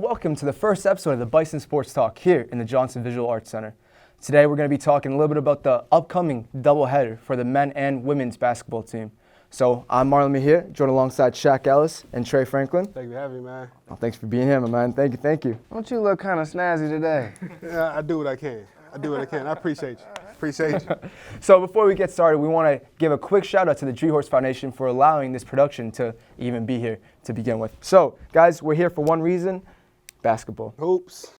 welcome to the first episode of the Bison Sports Talk here in the Johnson Visual Arts Center. Today we're going to be talking a little bit about the upcoming doubleheader for the men and women's basketball team. So I'm Marlon Mejia, joined alongside Shaq Ellis and Trey Franklin. Thank you for having me, man. Oh, thanks for being here, my man. Thank you. Don't you look kind of snazzy today? Yeah, I do what I can. I appreciate you. Appreciate you. So before we get started, we want to give a quick shout out to the Tree Horse Foundation for allowing this production to even be here to begin with. So guys, we're here for one reason, basketball. Hoops.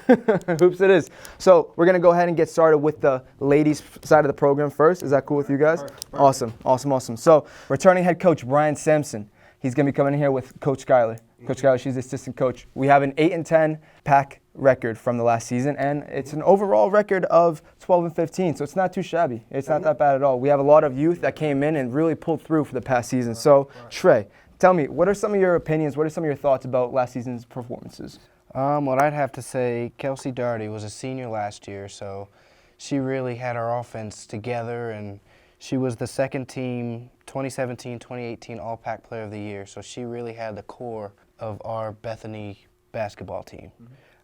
Hoops it is. So we're going to go ahead and get started with the ladies side of the program first. Is that cool with you guys? Perfect. Awesome. So returning head coach Brian Sampson. He's going to be coming in here with Coach Schuyler. Coach Schuyler, she's the assistant coach. We have an 8-10 pack record from the last season, and it's an overall record of 12-15, so it's not too shabby. It's not that bad at all. We have a lot of youth that came in and really pulled through for the past season. So, Trey, tell me, what are some of your opinions, what are some of your thoughts about last season's performances? What I'd have to say, Kelsey Darty was a senior last year, so she really had our offense together, and she was the second team 2017-2018 All-Pac Player of the Year, so she really had the core of our Bethany basketball team.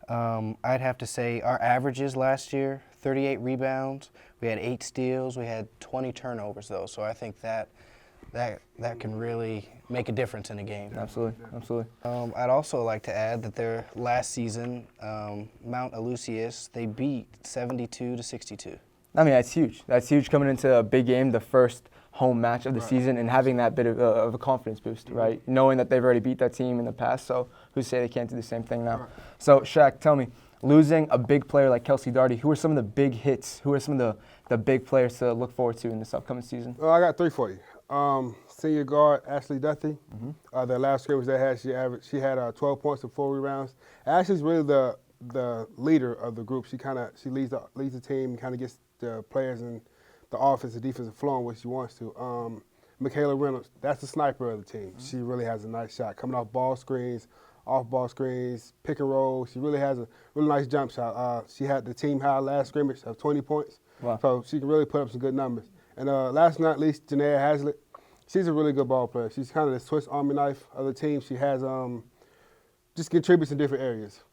I'd have to say our averages last year, 38 rebounds, we had 8 steals, we had 20 turnovers though, so I think that can really make a difference in a game. Absolutely. I'd also like to add that their last season, Mount Eleusis, they beat 72-62. I mean, that's huge. That's huge coming into a big game, the first home match of the season, and having that bit of a confidence boost, right? Knowing that they've already beat that team in the past, so who's to say they can't do the same thing now? So, Shaq, tell me, losing a big player like Kelsey Darty, who are some of the big hits? Who are some of the big players to look forward to in this upcoming season? Well, I got 3 for you. Senior guard Ashley Duthie. The last scrimmage they had, she had 12 points and 4 rebounds. Ashley's really the leader of the group. She leads the team, kind of gets the players and the offense and defensive flowing what she wants to. Michaela Reynolds, that's the sniper of the team. She really has a nice shot. Coming off ball screens, off ball screens, pick and roll. She really has a really nice jump shot. She had the team high last scrimmage of 20 points. Wow. So she can really put up some good numbers. And last but not least, Janaea Hazlitt. She's a really good ball player. She's kind of the Swiss Army knife of the team. She has just contributes in different areas.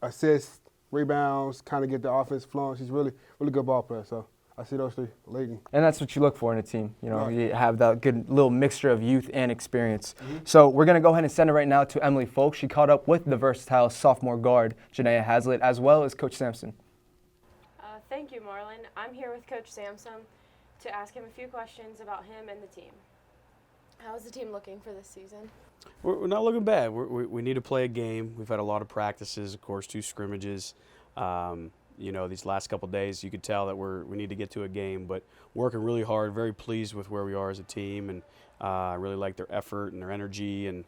Assists, rebounds, kind of get the offense flowing. She's really good ball player. So I see those 3 leading. And that's what you look for in a team. You know, you have that good little mixture of youth and experience. So we're going to go ahead and send it right now to Emily Folk. She caught up with the versatile sophomore guard, Janaea Hazlitt, as well as Coach Sampson. Thank you, Marlon. I'm here with Coach Sampson to ask him a few questions about him and the team. How is the team looking for this season? We're not looking bad. We need to play a game. We've had a lot of practices, of course, 2 scrimmages. These last couple of days, you could tell that we need to get to a game, but working really hard, very pleased with where we are as a team, and I really like their effort and their energy, and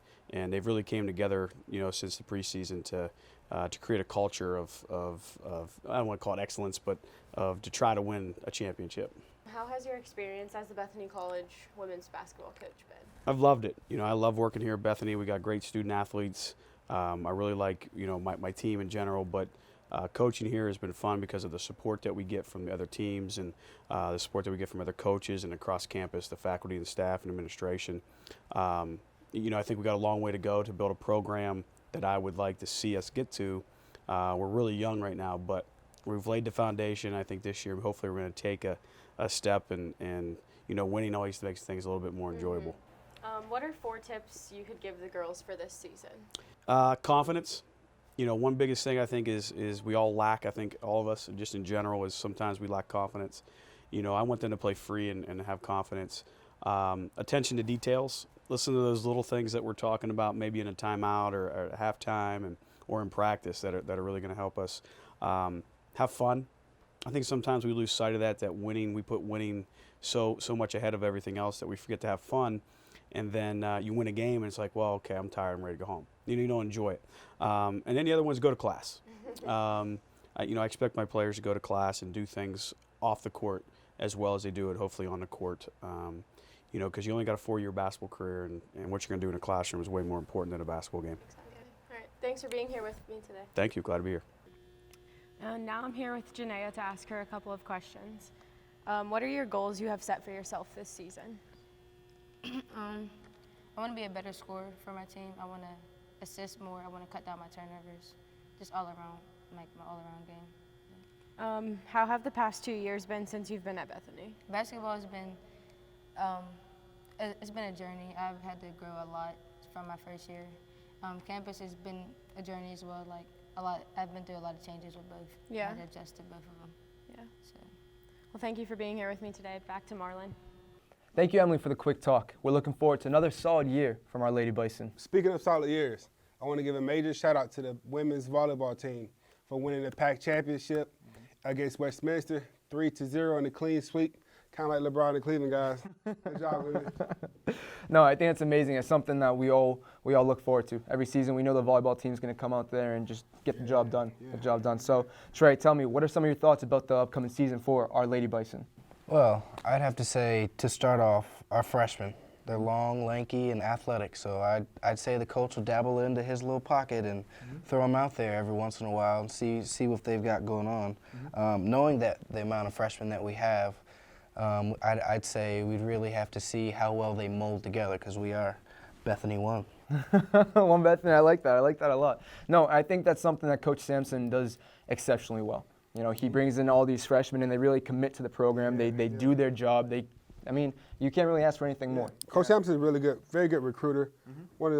they've really came together, since the preseason to create a culture of I don't want to call it excellence, but to try to win a championship. How has your experience as the Bethany College women's basketball coach been? I've loved it. I love working here at Bethany. We got great student athletes. I really like, my team in general, but coaching here has been fun because of the support that we get from the other teams and the support that we get from other coaches and across campus, the faculty and staff and administration. I think we got a long way to go to build a program that I would like to see us get to. We're really young right now, but we've laid the foundation. I think this year, hopefully, we're going to take a step, and winning always makes things a little bit more enjoyable. What are 4 tips you could give the girls for this season? Confidence. One biggest thing I think is we all lack, I think all of us just in general, is sometimes we lack confidence. I want them to play free and have confidence. Attention to details. Listen to those little things that we're talking about maybe in a timeout or at halftime or in practice that are really going to help us. Have fun. I think sometimes we lose sight of that winning, we put winning so much ahead of everything else that we forget to have fun. And then you win a game, and it's like, well, okay, I'm tired, I'm ready to go home. You don't enjoy it. And then the other one is go to class. I expect my players to go to class and do things off the court as well as they do it, hopefully, on the court. Because you only got a 4-year basketball career, and what you're going to do in a classroom is way more important than a basketball game. All right, thanks for being here with me today. Thank you, glad to be here. Now I'm here with Janaea to ask her a couple of questions. What are your goals you have set for yourself this season? I want to be a better scorer for my team. I want to assist more. I want to cut down my turnovers, just all around, like my all-around game. How have the past 2 years been since you've been at Bethany? Basketball has been, it's been a journey. I've had to grow a lot from my first year. Campus has been a journey as well. Like I've been through a lot of changes with both. Yeah. I had to adjust to both of them. Yeah. So. Well, thank you for being here with me today. Back to Marlon. Thank you, Emily, for the quick talk. We're looking forward to another solid year from our Lady Bison. Speaking of solid years, I want to give a major shout out to the women's volleyball team for winning the PAC championship against Westminster, 3-0 in the clean sweep. Kind of like LeBron and Cleveland, guys. Good job, Lillian. No, I think it's amazing. It's something that we all look forward to. Every season, we know the volleyball team's going to come out there and just get the job done. Yeah. The job done. So, Trey, tell me, what are some of your thoughts about the upcoming season for our Lady Bison? Well, I'd have to say, to start off, our freshmen. They're long, lanky, and athletic, so I'd say the coach will dabble into his little pocket and throw them out there every once in a while and see what they've got going on. Knowing that the amount of freshmen that we have, I'd say we'd really have to see how well they mold together, because we are Bethany 1. One Bethany, I like that. I like that a lot. No, I think that's something that Coach Sampson does exceptionally well. You know, he brings in all these freshmen, and they really commit to the program. They do their job. I mean, you can't really ask for anything more. Coach Sampson is really good, very good recruiter. One of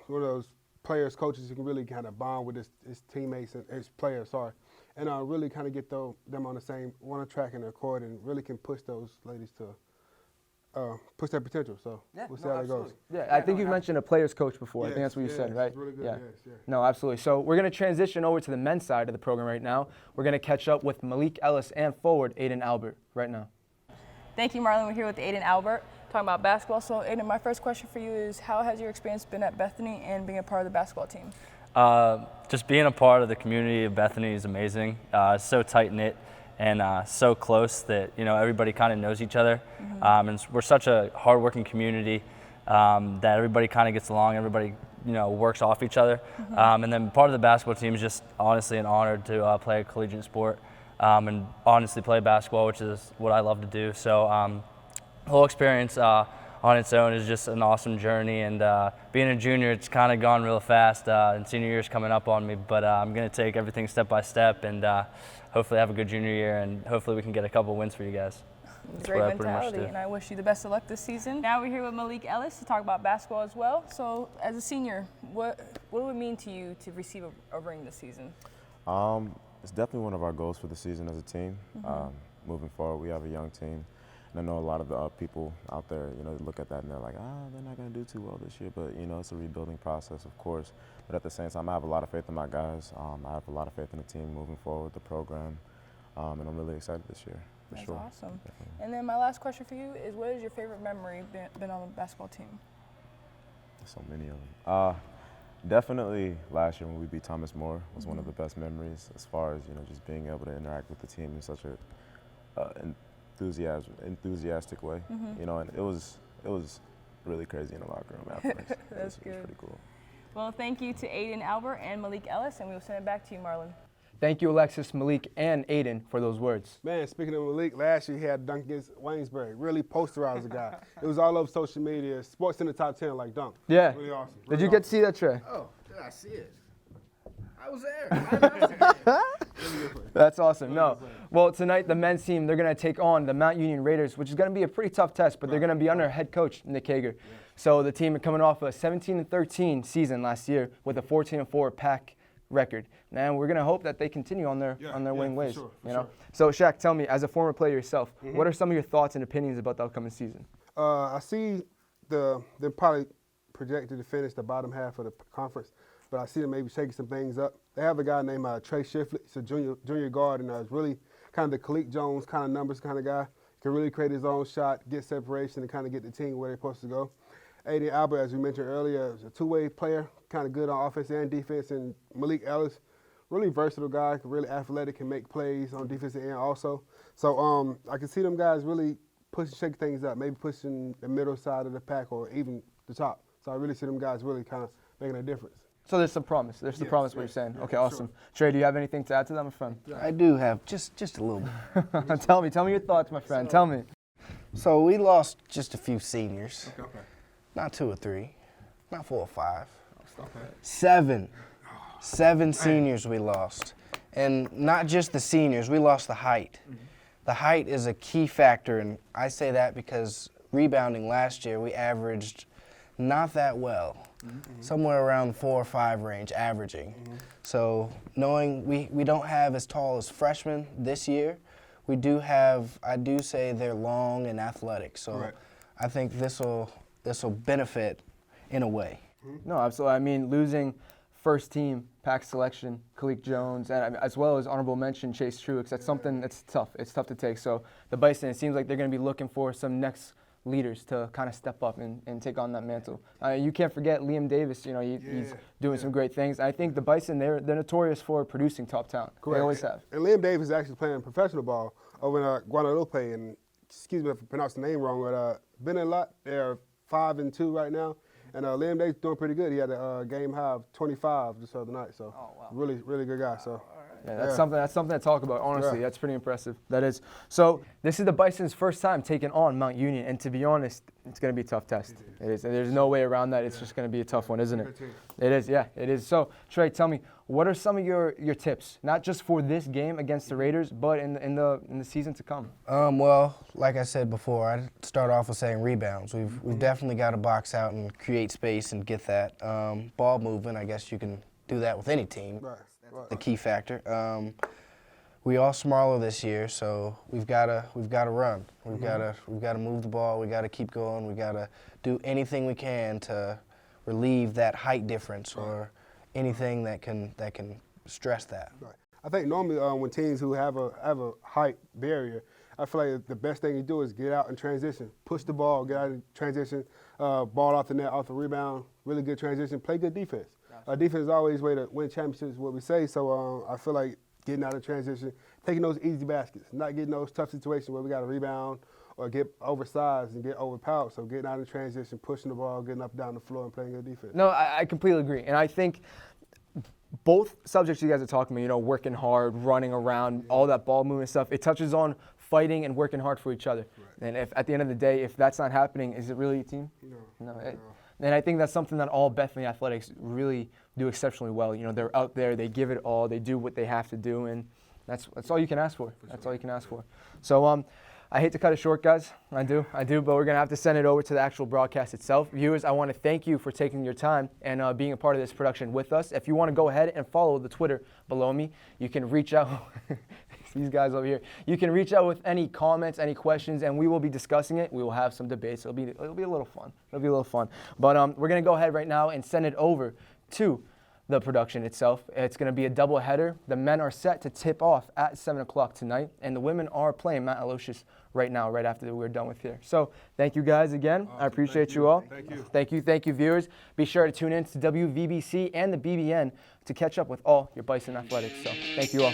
those players, coaches who can really kind of bond with his teammates and his players, and really kind of get them on the same one track in their court, and really can push those ladies to push their potential. So we'll see how that goes. Yeah, I think you mentioned a player's coach before. I think that's what you said, right? Really good. Yeah. Yes. No, absolutely. So we're going to transition over to the men's side of the program right now. We're going to catch up with Malik Ellis and forward Aiden Albert right now. Thank you, Marlon. We're here with Aiden Albert talking about basketball. So, Aiden, my first question for you is, how has your experience been at Bethany and being a part of the basketball team? Just being a part of the community of Bethany is amazing. It's so tight-knit and so close that, you know, everybody kind of knows each other. And we're such a hard-working community that everybody kind of gets along. Everybody, you know, works off each other. And then part of the basketball team is just honestly an honor to play a collegiate sport. And honestly play basketball, which is what I love to do. So the whole experience on its own is just an awesome journey. And being a junior, it's kind of gone real fast, and senior year's coming up on me. But I'm going to take everything step by step and hopefully have a good junior year, and hopefully we can get a couple wins for you guys. Great mentality, and I wish you the best of luck this season. Now we're here with Malik Ellis to talk about basketball as well. So as a senior, what would it mean to you to receive a ring this season? It's definitely one of our goals for the season as a team. Moving forward, we have a young team, and I know a lot of the people out there, you know, look at that and they're like, they're not going to do too well this year. But you know, it's a rebuilding process, of course. But at the same time, I have a lot of faith in my guys. I have a lot of faith in the team moving forward, the program, and I'm really excited this year. For That's sure. awesome. Definitely. And then my last question for you is, what is your favorite memory been on the basketball team? There's so many of them. Definitely last year when we beat Thomas More was one of the best memories, as far as, you know, just being able to interact with the team in such a enthusiastic way. You know, and it was really crazy in the locker room afterwards. That's It good. was pretty cool. Well, thank you to Aiden Albert and Malik Ellis, and we will send it back to you, Marlon. Thank you, Alexis, Malik, and Aiden for those words. Man, speaking of Malik, last year he had Dunk against Waynesbury. Really posterized the guy. It was all over social media. Sports in the top 10 like Dunk. Yeah. Really awesome. Did you get to see that, Trey? Oh, did I see it? I was there. That's awesome. No. Well, tonight the men's team, they're going to take on the Mount Union Raiders, which is going to be a pretty tough test, but they're going to be under head coach Nick Hager. So the team are coming off a 17-13 season last year with a 14-4 PAC record. And we're going to hope that they continue on their winning ways. For you know. So Shaq, tell me, as a former player yourself, what are some of your thoughts and opinions about the upcoming season? I see they're probably projected to finish the bottom half of the conference, but I see them maybe shaking some things up. They have a guy named Trey Shiflett. He's a junior guard, and is really kind of the Khalid Jones kind of numbers kind of guy. Can really create his own shot, get separation, and kind of get the team where they're supposed to go. Aiden Albert, as we mentioned earlier, is a two-way player, kind of good on offense and defense, and Malik Ellis, really versatile guy, really athletic, can make plays on defensive end also. So I can see them guys really shake things up, maybe pushing the middle side of the pack or even the top. So I really see them guys really kind of making a difference. So there's some promise. There's some promise what you're saying. Okay, awesome. Trey, do you have anything to add to that, my friend? I do have just a little bit. Tell me your thoughts, my friend. Tell me. So we lost just a few seniors. Not 2 or 3, not 4 or 5. Seven seniors we lost. And not just the seniors, we lost the height. The height is a key factor, and I say that because rebounding last year, we averaged not that well, somewhere around 4 or 5 range, averaging. So knowing we don't have as tall as freshmen this year, we do have, I do say they're long and athletic. So I think this will benefit in a way. No, absolutely. I mean, losing first team pack selection, Kalik Jones, and as well as honorable mention Chase Truex, that's something that's tough. It's tough to take. So the Bison, it seems like they're going to be looking for some next leaders to kind of step up and take on that mantle. You can't forget Liam Davis. You know, he's doing some great things. I think the Bison, they're notorious for producing top talent. Correct. They always have. And Liam Davis is actually playing professional ball over in Guadalupe. And excuse me if I pronounced the name wrong, but Benelot, they're 5-2 right now. And Liam Davis doing pretty good. He had a game high of 25 just the other night. So really, really good guy. So. Yeah, that's something to talk about, honestly. That's pretty impressive. That is. So this is the Bison's first time taking on Mount Union, and to be honest, it's going to be a tough test. It is. And there's no way around that. It's just going to be a tough one, isn't it? It is, yeah, it is. So, Trey, tell me, what are some of your tips, not just for this game against the Raiders, but in the season to come? Well, like I said before, I'd start off with saying rebounds. We've definitely got to box out and create space and get that. Ball movement, I guess you can do that with any team. The key factor. We are smaller this year, so we've got to run. We've got to move the ball. We got to keep going. We got to do anything we can to relieve that height difference or anything that can stress that. I think normally when teams who have a height barrier, I feel like the best thing you do is get out in transition, push the ball, get out in transition, ball off the net, off the rebound, really good transition, play good defense. Defense is always a way to win championships, is what we say. So I feel like getting out of transition, taking those easy baskets, not getting those tough situations where we got to rebound or get oversized and get overpowered. So getting out of transition, pushing the ball, getting up and down the floor and playing good defense. No, I completely agree. And I think both subjects you guys are talking about, you know, working hard, running around, all that ball movement stuff, it touches on fighting and working hard for each other. And if at the end of the day, if that's not happening, is it really a team? No. And I think that's something that all Bethany athletics really do exceptionally well. You know, they're out there, they give it all, they do what they have to do, and that's all you can ask for. That's all you can ask for. So I hate to cut it short, guys. I do, but we're going to have to send it over to the actual broadcast itself. Viewers, I want to thank you for taking your time and being a part of this production with us. If you want to go ahead and follow the Twitter below me, you can reach out. These guys over here. You can reach out with any comments, any questions, and we will be discussing it. We will have some debates. It'll be a little fun. It'll be a little fun. But we're going to go ahead right now and send it over to the production itself. It's going to be a double header. The men are set to tip off at 7 o'clock tonight, and the women are playing Mount Aloysius right now, right after we're done with here. So thank you guys again. Awesome. I appreciate you all. Thank you, viewers. Be sure to tune in to WVBC and the BBN to catch up with all your Bison athletics. So thank you all.